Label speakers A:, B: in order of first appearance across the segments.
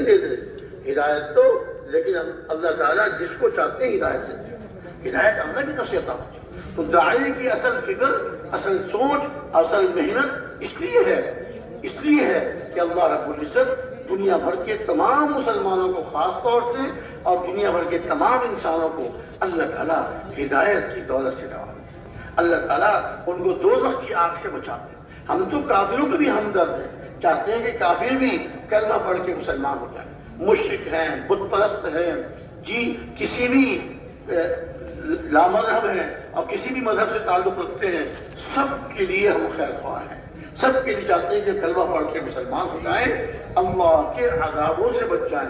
A: نہیں دیتے ہدایت تو، لیکن اللہ تعالیٰ جس کو چاہتے ہیں ہدایت دیتے ہیں، ہدایت اللہ کی طرف سے عطا ہوتی ہے۔ تو داعی کی اصل فکر، اصل سوچ، اصل محنت اس لیے ہے کہ اللہ رب العزت دنیا بھر کے تمام مسلمانوں کو خاص طور سے اور دنیا بھر کے تمام انسانوں کو اللہ تعالیٰ ہدایت کی دولت سے نوازتے ہیں۔ اللہ تعالیٰ ان کو دوزخ کی آگ سے بچاتے ہیں۔ ہم تو کافروں کے بھی ہمدرد ہیں، چاہتے ہیں کہ کافر بھی کلمہ پڑھ کے مسلمان ہو جائیں، مشرک ہیں، بت پرست ہیں، جی کسی بھی لامذہب ہیں اور کسی بھی مذہب سے تعلق رکھتے ہیں، سب کے لیے ہم خیر خواہ ہیں، سب کے لیے چاہتے ہیں کہ کلمہ پڑھ کے مسلمان ہو جائیں، اللہ کے عذابوں سے بچ جائیں،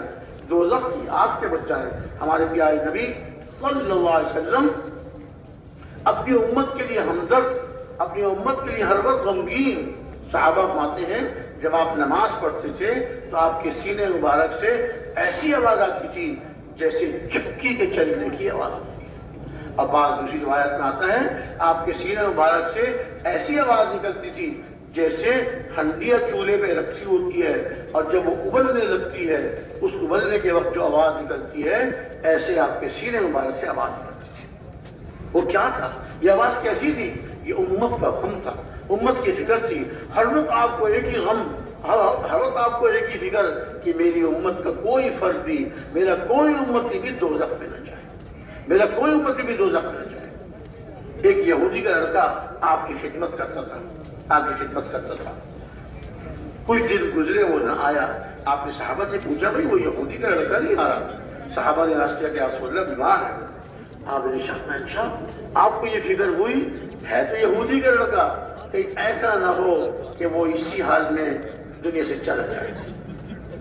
A: دوزخ کی آگ سے بچ جائیں۔ ہمارے پیارے نبی صلی اللہ علیہ وسلم اپنی امت کے لیے ہمدرد، اپنی امت کے لیے ہر وقت غمگین۔ صحابہ فرماتے ہیں جب آپ نماز پڑھتے تھے تو آپ کے سینے مبارک سے ایسی آواز آتی تھی جیسے چکی کے چلنے کی آواز آتی ہے۔ اب بعض دوسری روایت میں آتا ہے آپ کے سینے مبارک سے ایسی آواز نکلتی تھی جیسے ہنڈیا چولہے پہ رکھی ہوتی ہے اور جب وہ ابلنے لگتی ہے، اس ابلنے کے وقت جو آواز نکلتی ہے ایسے آپ کے سینے مبارک سے آواز نکلتی تھی۔ وہ کیا تھا؟ یہ آواز کیسی تھی؟ یہ امت کا غم تھا، امت کی فکر تھی۔ ہر وقت آپ کو ایک ہی غم، ہر وقت آپ کو ایک ہی فکر کہ میری امت کا کوئی فرد بھی، میرا کوئی امتی بھی دوزخ میں نہ جائے، میرا کوئی امتی بھی دوزخ میں نہ جائے۔ ایک یہودی کا لڑکا آپ کی خدمت کرتا تھا، آپ کی خدمت کرتا تھا، کچھ دن گزرے وہ نہ آیا۔ آپ نے صحابہ سے پوچھا بھائی وہ یہودی کا لڑکا نہیں آ رہا؟ صحابہ نے عرض کیا کہ یا رسول اللہ بیمار ہے۔ آپ نے شک میں اچھا آپ کو یہ فکر ہوئی ہے تو یہودی کا لڑکا، کہیں ایسا نہ ہو کہ وہ اسی حال میں دنیا سے چلا جائے۔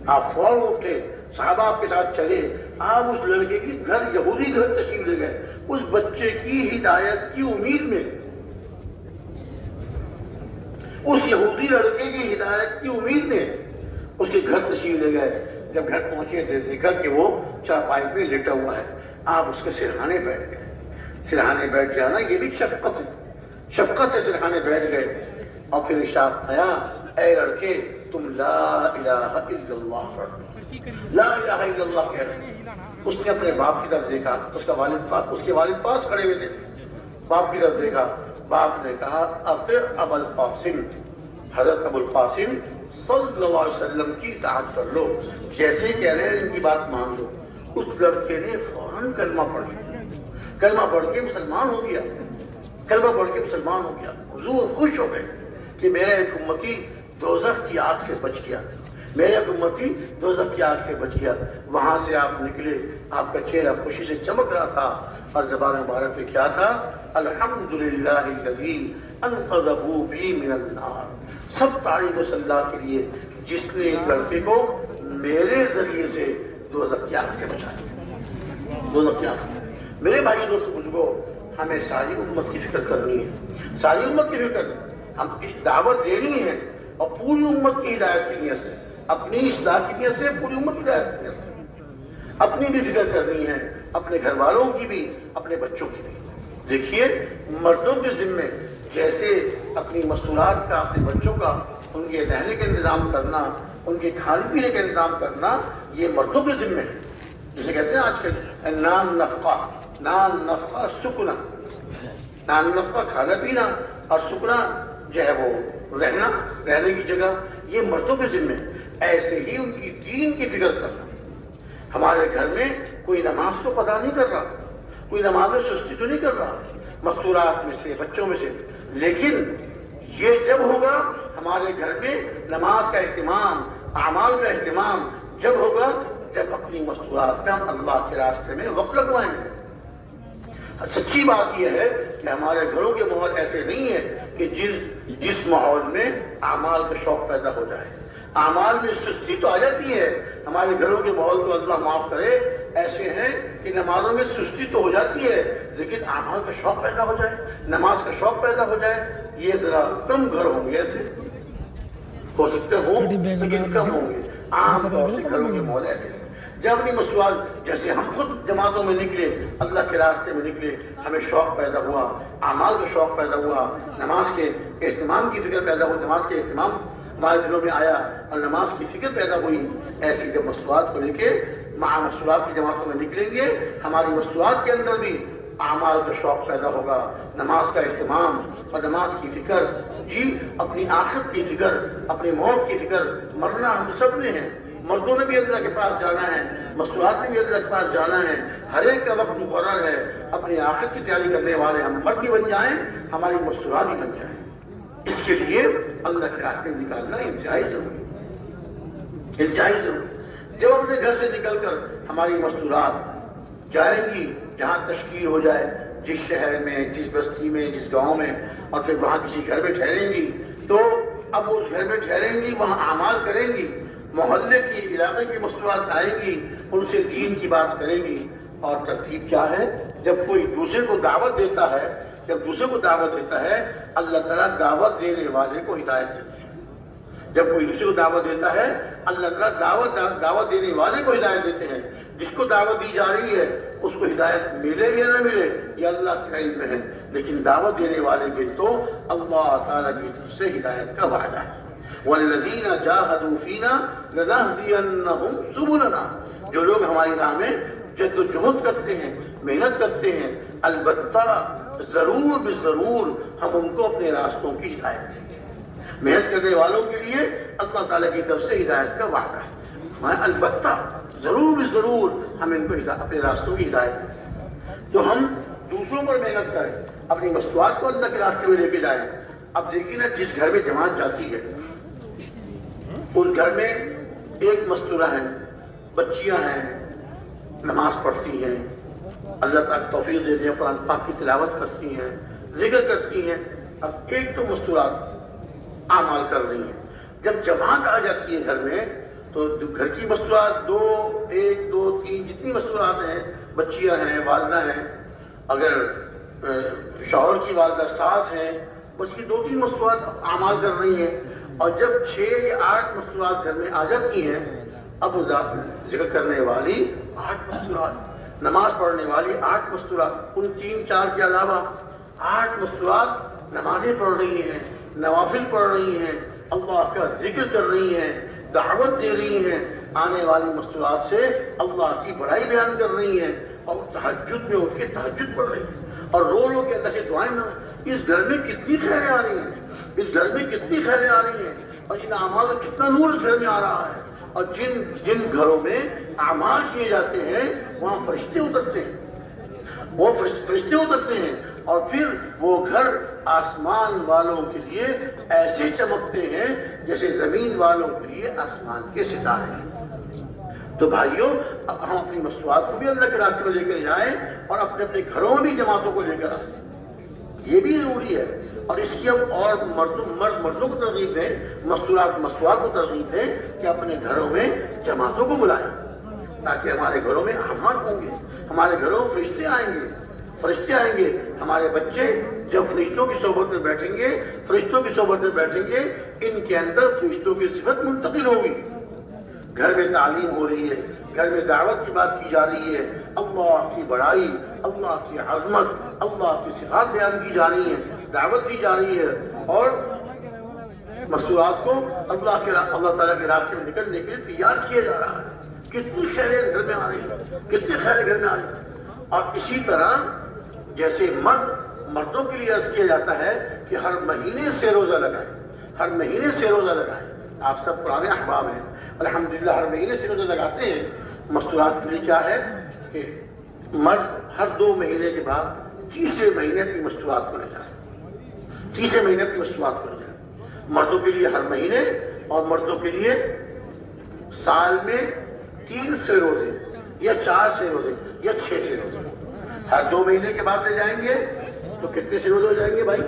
A: آپ فوراً اٹھے، صحابہ آپ کے ساتھ چلے، آپ اس لڑکے کی گھر، یہودی گھر تشریف لے گئے، اس بچے کی ہدایت کی امید میں، اس یہودی لڑکے کی ہدایت کی امید میں اس کے گھر تشریف لے گئے۔ جب گھر پہنچے تھے دیکھا کہ وہ چارپائی پہ لیٹا ہوا ہے، آپ اس کے سرہانے بیٹھ گئے۔ سرہانے بیٹھ جانا یہ بھی شفقت ہے، شفقت سے سرہانے بیٹھ گئے اور پھر ارشاد آیا اے لڑکے تم لا الہ الا اللہ پڑھو، لا الہ الا اللہ کہہ رہے۔ اس نے اپنے باپ کی طرف دیکھا، اس کے والد پاس کھڑے ہوئے تھے، باپ کی طرف دیکھا، باپ نے کہا اطع ابا القاسم، حضرت ابو القاسم صلی اللہ علیہ وسلم کی اطاعت کر لو، جیسے کہہ رہے ہیں ان کی بات مان لو۔ اس لڑکے نے فوراً کلمہ پڑھ لیا، کلمہ پڑھ کے مسلمان ہو گیا، کلمہ پڑھ کے مسلمان ہو گیا۔ حضور خوش ہو گئے کہ میرا ایک امتی دوزخ کی آگ سے بچ گیا، میرا ایک امتی دوزخ کی آگ سے بچ گیا۔ وہاں سے آپ نکلے، آپ کا چہرہ خوشی سے چمک رہا تھا اور زبان مبارک پہ کیا تھا؟ الحمدللہ الذی انقذہ بی من النار۔ سب تعریف اس اللہ کے لیے جس نے اس لڑکے کو میرے ذریعے سے دوزخ کی آگ سے بچایا، دوزخ کی آگ۔ میرے بھائی دوستو بزرگو، ہمیں ساری امت کی فکر کرنی ہے، ساری امت کی فکر، ہم دعوت دینی ہے اور پوری امت کی ہدایت کی نیت سے، اپنی اصلاح کی نیت سے، پوری امت کی ہدایت کی نیت سے اپنی بھی فکر کرنی ہے، اپنے گھر والوں کی بھی، اپنے بچوں کی بھی۔ دیکھیے مردوں کے ذمے جیسے اپنی مستورات کا، اپنے بچوں کا، ان کے رہنے کا انتظام کرنا، ان کے کھانے پینے کا انتظام کرنا، یہ مردوں کے ذمے ہے۔ جسے کہتے ہیں آج کل نان نفقہ، نان نفقہ سکنا، نان نفقہ کھانا پینا اور سکنا جو ہے وہ رہنا، رہنے کی جگہ، یہ مردوں کے ذمے ہے۔ ایسے ہی ان کی دین کی فکر کرنا۔ ہمارے گھر میں کوئی نماز تو پتہ نہیں کر رہا، کوئی نماز میں سستی تو نہیں کر رہا، مستورات میں سے، بچوں میں سے، لیکن یہ جب ہوگا ہمارے گھر میں نماز کا اہتمام، اعمال کا اہتمام جب ہوگا جب اپنی مستورات کا ہم اللہ کے راستے میں وقت لگوائیں گے۔ سچی بات یہ ہے کہ ہمارے گھروں کے ماحول ایسے نہیں ہے کہ جس ماحول میں اعمال کا شوق پیدا ہو جائے، اعمال میں سستی تو آ جاتی ہے۔ ہمارے گھروں کے ماحول کو اللہ معاف کرے ایسے ہیں کہ نمازوں میں سستی تو ہو جاتی ہے لیکن اعمال کا شوق پیدا ہو جائے، نماز کا شوق پیدا ہو جائے، یہ ذرا کم گھر ہوں گے، ایسے ہو سکتے ہوں لیکن کم ہوں گے۔ عام طور سے گھروں کے ماحول ایسے ہیں۔ جب اپنی مصروفیات، جیسے ہم خود جماعتوں میں نکلے، اللہ کے راستے میں نکلے، ہمیں شوق پیدا ہوا، اعمال کا شوق پیدا ہوا، نماز کے اہتمام کی فکر پیدا ہوا، نماز کے اہتمام ہمارے دلوں میں آیا اور نماز کی فکر پیدا ہوئی، ایسی جب مستورات کو لے کے مع مستورات کی جماعتوں میں نکلیں گے، ہماری مستورات کے اندر بھی اعمال کا شوق پیدا ہوگا، نماز کا اہتمام اور نماز کی فکر، جی اپنی آخرت کی فکر، اپنی موت کی فکر۔ مرنا ہم سب نے ہے، مردوں نے بھی اللہ کے پاس جانا ہے، مستورات نے بھی اللہ کے پاس جانا ہے، ہر ایک کا وقت مقرر ہے۔ اپنی آخرت کی تیاری کرنے والے ہم مرد بھی بن جائیں، ہماری مستورات بھی بن جائیں، اس کے لیے اللہ کے راستے میں نکالنا انتہائی ضروری، انتہائی ضروری۔ جب اپنے گھر سے نکل کر ہماری مستورات جائیں گی جہاں تشکیل ہو جائے، جس شہر میں، جس بستی میں، جس گاؤں میں، اور پھر وہاں کسی گھر میں ٹھہریں گی، تو اب اس گھر میں ٹھہریں گی، وہاں اعمال کریں گی، محلے کی، علاقے کی مستورات آئیں گی، ان سے دین کی بات کریں گی۔ اور ترتیب کیا ہے؟ جب کوئی دوسرے کو دعوت دیتا ہے، جب دوسرے کو دعوت دیتا ہے، اللہ تعالیٰ دعوت دینے والے کو ہدایت دیتے ہیں۔ جب کوئی دوسرے کو دعوت دیتا ہے، اللہ تعالیٰ دعوت دینے والے کو ہدایت دیتے ہیں۔ جس کو دعوت دی جا رہی ہے اس کو ہدایت ملے یا نہ ملے یہ اللہ کے علم میں ہے، لیکن دعوت دینے والے کے تو اللہ تعالیٰ کی طرف سے ہدایت کا وعدہ ہے۔ وَالَّذِينَ جَاهَدُوا فِينَا لَنَهْدِيَنَّهُمْ سُبُلَنَا، جو لوگ ہماری راہ میں جد و جہد کرتے ہیں، محنت کرتے ہیں، البتہ ضرور بضرور ہم ان کو اپنے راستوں کی ہدایت دیں گے۔ محنت کرنے والوں کے لیے اللہ تعالیٰ کی طرف سے ہدایت کا وعدہ ہے، البتہ ضرور بضرور ہم ان کو اپنے راستوں کی ہدایت دیں۔ تو ہم دوسروں پر محنت کریں، اپنی مستورات کو اللہ کے راستے میں لے کے جائیں۔ اب دیکھیے نا، جس گھر میں جماعت جاتی ہے اس گھر میں ایک مستورہ ہے، بچیاں ہیں، نماز پڑھتی ہیں، اللہ تعالیٰ توفیق دے دیں، قرآن پاک کی تلاوت کرتی ہیں، ذکر کرتی ہیں۔ اب ایک تو مستورات اعمال کر رہی ہیں، جب جماعت آ جاتی ہے گھر میں تو گھر کی مستورات دو، ایک دو تین جتنی مستورات ہیں، بچیاں ہیں، والدہ ہیں، اگر شوہر کی والدہ ساس ہیں، بس یہ دو تین مستورات اعمال کر رہی ہیں۔ اور جب 6 یا 8 مستورات گھر میں آ جاتی ہیں، اب ذکر کرنے والی 8 مستورات، نماز پڑھنے والی 8 مستورات، ان 3-4 کے علاوہ 8 مستورات نمازیں پڑھ رہی ہیں، نوافل پڑھ رہی ہیں، اللہ کا ذکر کر رہی ہیں، دعوت دے رہی ہیں، آنے والی مستورات سے اللہ کی بڑائی بیان کر رہی ہیں، اور تہجد میں اٹھ کے تہجد پڑھ رہی ہیں، اور رو رو کے اللہ سے دعائیں نہ۔ اس گھر میں کتنی خیریں آ رہی ہیں، اس گھر میں کتنی خیریں آ رہی ہیں، اور ان اعمال میں کتنا نور اس گھر میں آ رہا ہے۔ اور جن گھروں میں اعمال کیے جاتے ہیں وہاں فرشتے اترتے ہیں، وہ فرشتے اترتے ہیں، اور پھر وہ گھر آسمان والوں کے لیے ایسے چمکتے ہیں جیسے زمین والوں کے لیے آسمان کے ستارے ہیں۔ تو بھائیوں، اب ہم اپنی مستورات کو بھی اللہ کے راستے میں لے کر جائیں، اور اپنے اپنے گھروں میں بھی جماعتوں کو لے کر آئیں، یہ بھی ضروری ہے۔ اور اس کی ہم اور مردوں کو ترغیب دیں، مستورات کو ترغیب دیں کہ اپنے گھروں میں جماعتوں کو بلائیں، تاکہ ہمارے گھروں میں اعمال ہوں گے، ہمارے گھروں میں فرشتے آئیں گے، ہمارے بچے جب فرشتوں کی صحبت میں بیٹھیں گے، ان کے اندر فرشتوں کی صفت منتقل ہوگی۔ گھر میں تعلیم ہو رہی ہے، گھر میں دعوت کی بات کی جا رہی ہے، اللہ کی بڑائی، اللہ کی عظمت، اللہ کی صفات بیان کی جا رہی ہے، دعوت دی جا رہی ہے، اور مستورات کو اللہ تعالیٰ کے راستے میں نکلنے کے لیے تیار کیا جا رہا ہے۔ کتنی خیریں گھر میں آ رہی ہیں، کتنی خیریں گھر میں آ رہی ہیں۔ اور اسی طرح جیسے مردوں کے لیے عرض کیا جاتا ہے کہ ہر مہینے سے روزہ لگائیں، ہر مہینے سے روزہ لگائیں۔ آپ سب پرانے احباب ہیں، الحمدللہ ہر مہینے سے روزہ لگاتے ہیں۔ مستورات کے لیے کیا ہے کہ مرد ہر 2 مہینے کے بعد تیسرے مہینے اپنی مستورات کو لے جائیں، تیسرے مہینے اپنی مستورات کو لے جائیں۔ مردوں کے لیے ہر مہینے، اور مردوں کے لیے سال میں 3 سے روزے یا 4 سے روزے یا 6 سے روزے۔ ہر 2 مہینے کے بعد لے جائیں گے تو کتنے سے روزے ہو جائیں گے بھائی؟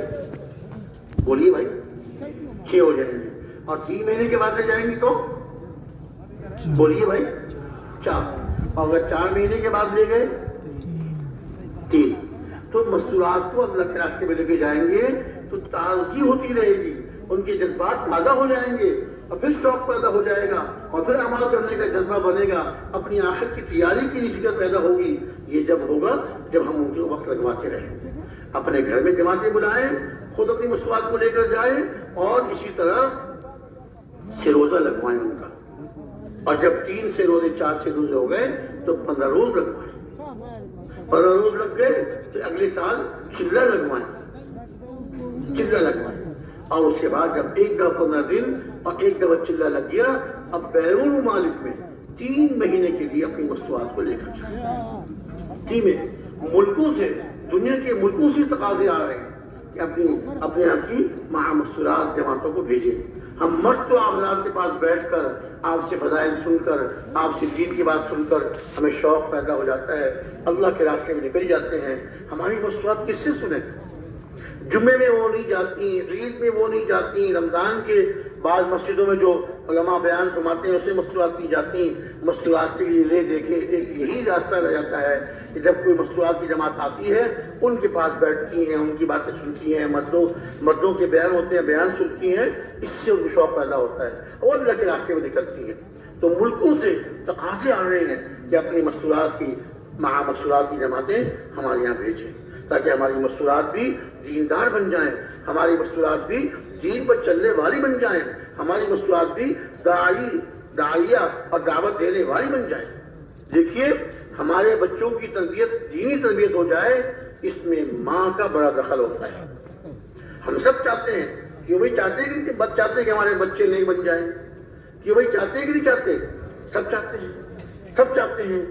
A: بولیے بھائی، 6 ہو جائیں گے۔ اور 3 مہینے کے بعد لے جائیں گے تو بولیے بھائی 4۔ اور اگر 4 مہینے کے بعد لے گئے 3۔ تو مستورات کو اللہ کے راستے میں لے کے جائیں گے تو تازگی ہوتی رہے گی، ان کے جذبات تازہ ہو جائیں گے، اور پھر شوق پیدا ہو جائے گا، اور پھر عمل کرنے کا جذبہ بنے گا، اپنی آخرت کی تیاری کی فکر پیدا ہوگی۔ یہ جب ہوگا جب ہم ان کو وقت لگواتے رہیں گے۔ اپنے گھر میں جماعتیں بلائیں، خود اپنی مستورات کو لے کر جائیں، اور اسی طرح سے روزہ لگوائیں ان کا، اور جب 3 سے روزے 4 سے روزے ہو گئے تو 15 روز لگوائیں، 15 روز لگ گئے تو اگلے سال چلہ لگوائیں، چلہ لگوائیں، اور اس کے بعد جب ایک دفعہ 15 دن اور ایک دفعہ چلہ لگ گیا، اب بیرون ممالک میں 3 مہینے کے لیے اپنی مصنوعات کو لے کر جائیں۔ 3 ملکوں سے، دنیا کے ملکوں سے تقاضے آ رہے ہیں کہ اپنے آپ کی مہا مستورات جماعتوں کو بھیجیں۔ ہم مرد تو آپ حضرات کے پاس بیٹھ کر آپ سے فضائل سن کر، آپ سے دین کی بات سن کر ہمیں شوق پیدا ہو جاتا ہے، اللہ کے راستے میں نکل جاتے ہیں۔ ہماری مصنوعات کس سے سنیں؟ جمعے میں وہ نہیں جاتی، عید میں وہ نہیں جاتی، رمضان کے بعض مسجدوں میں جو علماء بیان فرماتے ہیں اسے مستورات کی جاتی، مستورات کے لیے لے دیکھے ایک یہی راستہ رہ جاتا ہے کہ جب کوئی مستورات کی جماعت آتی ہے ان کے پاس بیٹھتی ہیں، ان کی باتیں سنتی ہیں، مردوں کے بیان ہوتے ہیں، بیان سنتی ہیں، اس سے ان کو شوق پیدا ہوتا ہے اور اللہ کے راستے میں نکلتی ہیں۔ تو ملکوں سے تقاضے آ رہے ہیں کہ اپنی مستورات کی مہا مستورات کی جماعتیں ہمارے یہاں بھیجیں تاکہ ہماری مستورات بھی دیندار بن جائیں، ہماری مستورات بھی دین پر چلنے والی بن جائیں، ہماری مستورات بھی داعیہ اور دعوت دینے والی بن جائیں۔ دیکھیے ہمارے بچوں کی تربیت دینی تربیت ہو جائے، اس میں ماں کا بڑا دخل ہوتا ہے۔ ہم سب چاہتے ہیں، کیوں بھائی چاہتے ہیں کہ بچ چاہتے ہیں کہ ہمارے بچے نیک بن جائیں؟ کیوں بھائی چاہتے ہیں کہ نہیں چاہتے؟ سب چاہتے ہیں، سب چاہتے ہیں،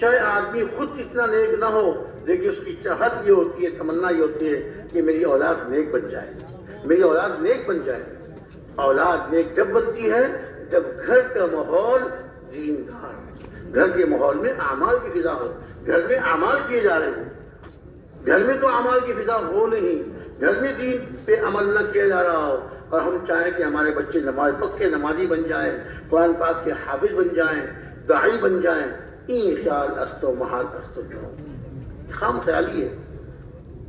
A: چاہے آدمی خود اتنا نیک نہ ہو لیکن اس کی چاہت یہ ہوتی ہے، تمنا یہ ہوتی ہے کہ میری اولاد نیک بن جائے، میری اولاد نیک بن جائے۔ اولاد نیک جب بنتی ہے جب گھر کا ماحول دیندار، گھر کے ماحول میں اعمال کی فضا ہو، گھر میں اعمال کیے جا رہے ہوں۔ گھر میں تو اعمال کی فضا ہو نہیں، گھر میں دین پہ عمل نہ کیا جا رہا ہو، اور ہم چاہیں کہ ہمارے بچے پکے نمازی بن جائیں، قرآن پاک کے حافظ بن جائیں، داعی بن جائیں، این خیال است و محال است و جو خام خیالی ہے،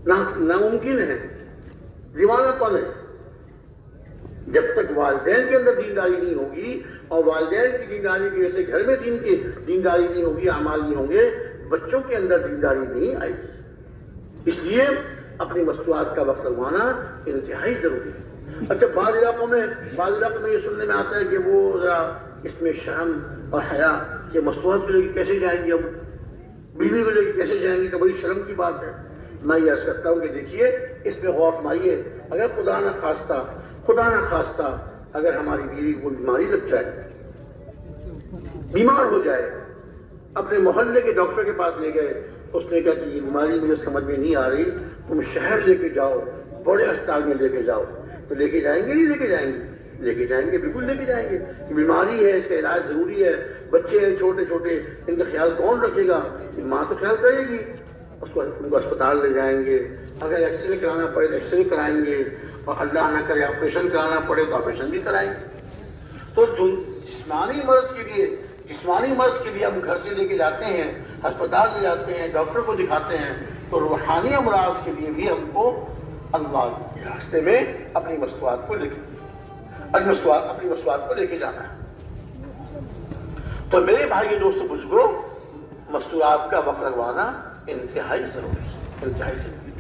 A: ناممکن ہے، دیوانہ پن ہے۔ جب تک والدین کے اندر دینداری نہیں ہوگی اور والدین کی دینداری کی وجہ سے گھر میں دین کی دینداری نہیں ہوگی، اعمال نہیں ہوں گے، بچوں کے اندر دینداری نہیں آئے گی۔ اس لیے اپنی مصنوعات کا وقت لگوانا انتہائی ضروری ہے۔ اچھا بعض علاقوں میں یہ سننے میں آتا ہے کہ وہ ذرا اس میں شرم اور حیا کہ مصنوعات کو لے کے کیسے جائیں گے، ہم بیوی کو لے کے کیسے جائیں گے، تو بڑی شرم کی بات ہے۔ میں یہ عرض کرتا ہوں کہ دیکھیے اس میں غور فرمائیے، اگر خدا نہ خواستہ اگر ہماری بیوی کو بیماری لگ جائے، بیمار ہو جائے، اپنے محلے کے ڈاکٹر کے پاس لے گئے، اس نے کہا کہ یہ بیماری مجھے سمجھ میں نہیں آ رہی، تم شہر لے کے جاؤ، بڑے اسپتال میں لے کے جاؤ، تو لے کے جائیں گے نہیں لے کے جائیں گے؟ لے کے جائیں گے، بالکل لے کے جائیں گے، کہ بیماری ہے، اس کا علاج ضروری ہے، بچے ہیں چھوٹے چھوٹے، ان کا خیال کون رکھے گا؟ ماں تو خیال کرے گی، ان کو اسپتال لے جائیں گے، اگر ایکس رے کرانا پڑے تو ایکس رے کرائیں گے، اور اللہ نہ کرے آپریشن کرانا پڑے تو آپریشن بھی کرائیں گے۔ تو جسمانی مرض کے لیے ہم گھر سے لے کے جاتے ہیں، ہسپتال لے جاتے ہیں، ڈاکٹر کو دکھاتے ہیں، تو روحانی امراض کے لیے بھی ہم کو اللہ کے راستے میں اپنی مصنوعات کو لے کے جانا ہے۔ تو میرے بھائی دوستو بزرگوں، مصنوعات کا وقت لگوانا انتہائی ضروری ہے، انتہائی ضروری ہے۔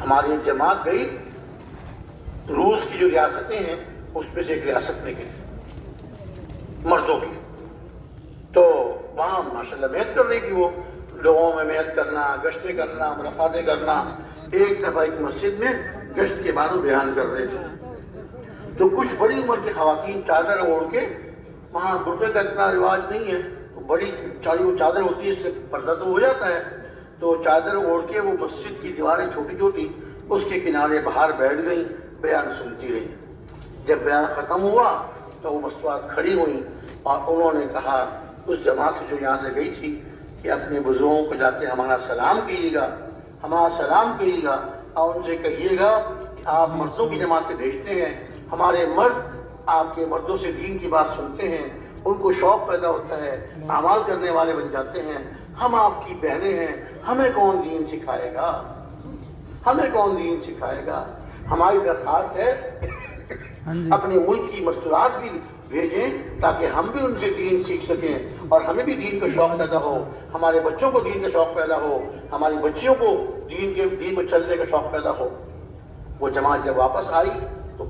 A: ہماری ایک جماعت گئی روس کی جو ریاستیں ہیں اس میں سے ایک ریاست میں گئی مردوں کی، تو وہاں ماشاءاللہ محنت کر رہی تھی، وہ لوگوں میں محنت کرنا، گشتیں کرنا، ملاقاتیں کرنا۔ ایک دفعہ ایک مسجد میں گشت کے بارے بیان کر رہے تھے، تو کچھ بڑی عمر کی خواتین چادر اوڑھ کے، وہاں برقعے کا اتنا رواج نہیں ہے، بڑی چاڑی وہ چادر ہوتی ہے، اس سے پردہ تو ہو جاتا ہے، تو چادر اوڑھ کے وہ مسجد کی دیواریں چھوٹی چھوٹی اس کے کنارے باہر بیٹھ گئیں، بیان سنتی رہی۔ جب بیان ختم ہوا تو وہ مصنوعات کھڑی ہوئیں اور انہوں نے کہا اس جماعت سے جو یہاں سے گئی تھی کہ اپنے بزرگوں کو جا کے ہمارا سلام کیجیے گا اور ان سے کہیے گا کہ آپ مردوں کی جماعت سے بھیجتے ہیں، ہمارے مرد آپ کے مردوں سے دین کی بات سنتے ہیں، ان کو شوق پیدا ہوتا ہے، اعمال کرنے والے بن جاتے ہیں، ہم آپ کی بہنیں ہیں، ہمیں کون دین سکھائے گا؟ ہماری درخواست ہے اپنے ملک کی مستورات بھی بھیجیں تاکہ ہم بھی ان سے دین سیکھ سکیں اور ہمیں بھی دین کا شوق پیدا ہو، ہمارے بچوں کو دین کا شوق پیدا ہو، ہماری بچیوں کو دین پر چلنے کا شوق پیدا ہو۔ وہ جماعت جب واپس آئی تو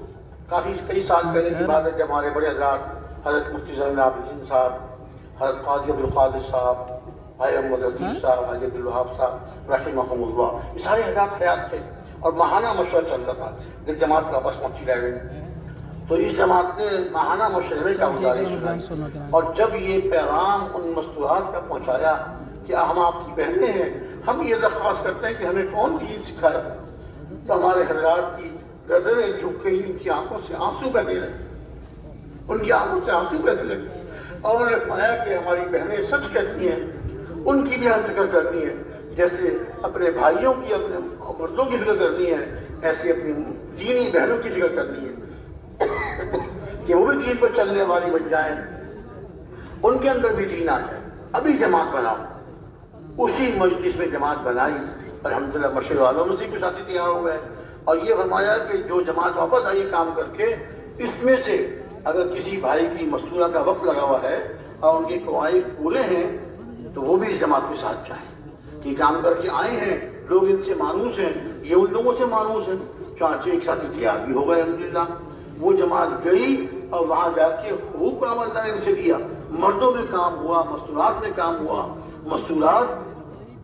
A: کئی سال پہلے کی بات ہے جب ہمارے بڑے حضرات حضرت مفتی زین العابدین صاحب، حضرت قاضی عبدالقادر صاحب، حاجی محمد عزیز صاحب، حاجی عبدالوہاب صاحب رحمہم اللہ، یہ سارے حضرات حیات تھے اور ماہانہ مشورہ چل رہا تھا جب جماعت کا واپس پہنچی رہ گئی، تو اس جماعت نے ماہانہ مشورے کا گزارش سنائی اور جب یہ پیغام ان مستورات کا پہنچایا کہ ہم آپ کی بہنیں ہیں، ہم یہ درخواست کرتے ہیں کہ ہمیں کون دین سکھائے، تو ہمارے حضرات کی گردنیں جھک گئی، ان کی آنکھوں سے آنسو بہنے لگے، ان کی آنکھوں سے آنسو بہنے لگے اور انہوں نے فرمایا کہ ہماری بہنیں سچ کہتی ہیں، ان کی بھی ہم فکر کرنی ہے، جیسے اپنے بھائیوں کی، اپنے مردوں کی فکر کرنی ہے، ایسے اپنی دینی بہنوں کی فکر کرنی ہے کہ وہ بھی دین پر چلنے والی بن جائیں، ان کے اندر بھی دین آ جائے۔ ابھی جماعت بناؤ، اسی مجلس میں جماعت بنائی، الحمدللہ مشہور والوں میں سے بھی ساتھی تیار ہو گئے اور یہ فرمایا کہ جو جماعت واپس آئی کام کر کے، اس میں سے اگر کسی بھائی کی مستورہ کا وقت لگا ہوا ہے اور ان کے قوائف پورے ہیں تو وہ بھی اس جماعت کے ساتھ جائیں، کہ کام کر کے آئے ہیں لوگ، ان سے مانوس ہیں، یہ ان لوگوں سے مانوس ہیں، چانچے ایک ساتھی تیار بھی ہو گئے الحمدللہ۔ وہ جماعت گئی اور وہاں جا کے خوب کام اللہ نے ان سے کیا، مردوں میں کام ہوا، مستورات میں کام ہوا، مستورات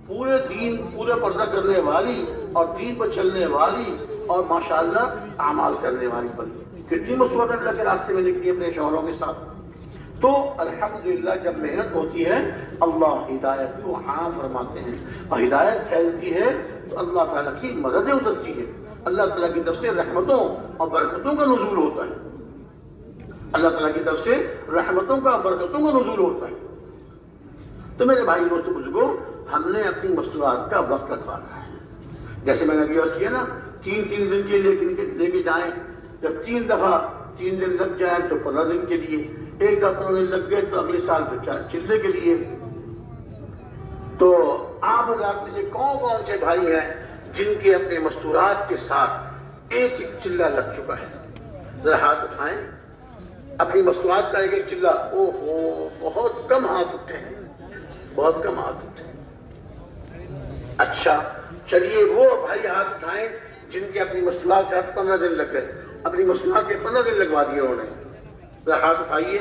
A: پورے دین، پورے پردہ کرنے والی اور دین پر چلنے والی اور ماشاءاللہ اعمال کرنے والی بنی، کتنی مستورات اللہ کے راستے میں نکلی اپنے شوہروں کے ساتھ۔ تو الحمدللہ جب محنت ہوتی ہے اللہ ہدایت کو عام فرماتے ہیں اور ہدایت پھیلتی ہے تو اللہ تعالیٰ کی مددیں اترتی ہے، اللہ تعالیٰ کی طرف سے رحمتوں اور برکتوں کا نزول ہوتا ہے، اللہ تعالیٰ کی طرف سے رحمتوں کا برکتوں کا نزول ہوتا ہے۔ تو میرے بھائی دوستو بزرگوں، ہم نے اپنی مستورات کا وقت رکھوانا ہے، جیسے میں نے ابھی عرض کیا نا، 3 دن کے لیے لے کے جائیں، جب 3 دفعہ 3 دن لگ جائیں تو 15 دن کے لیے، ایک دفعہ 15 دن لگ گئے تو اگلے سال پھر چلے کے لیے۔ تو آپ حضرات میں سے کون سے بھائی ہیں جن کے اپنے مستورات کے ساتھ ایک چلہ لگ چکا ہے؟ ذرا ہاتھ اٹھائیں، اپنی مستورات کا ایک چلہ۔ اوہو، بہت کم ہاتھ اٹھے ہیں، بہت کم ہاتھ اٹھے۔ اچھا چلیے، وہ بھائی ہاتھ اٹھائیں جن کے اپنی مستورات کے ساتھ 15 دن لگ گئے، اپنی مستورات کے 15 دن لگوا دیے انہوں نے، ذرا ہاتھ اٹھائیے۔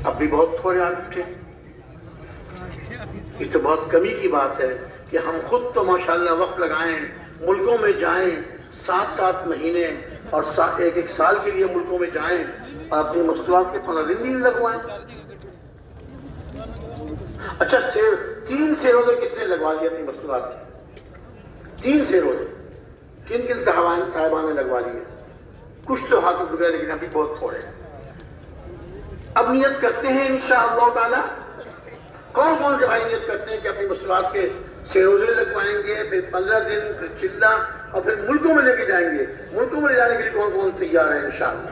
A: اب بھی بہت تھوڑے ہاتھ اٹھے، یہ تو بہت کمی کی بات ہے کہ ہم خود تو ماشاءاللہ وقت لگائیں، ملکوں میں جائیں، 7 مہینے اور 1 سال کے لیے ملکوں میں جائیں اور اپنی مستورات کے 15 دن بھی لگوائیں۔ اچھا 3 سے روزے کس نے لگوا لیے اپنی مستورات کے؟ 3 سے روزے کن صاحبان نے لگوا لیے؟ کچھ تو ہاتھ اٹھ گئے لیکن ابھی بہت تھوڑے ہیں۔ اب نیت کرتے ہیں انشاءاللہ تعالی، کون سے بھائی نیت کرتے ہیں کہ اپنی مستورات کے 6 روزے لگوائیں گے، پھر 15 دن، پھر چلہ اور پھر ملکوں میں لے کے جائیں گے؟ ملکوں میں لے جانے کے لیے کون تیار ہے انشاءاللہ؟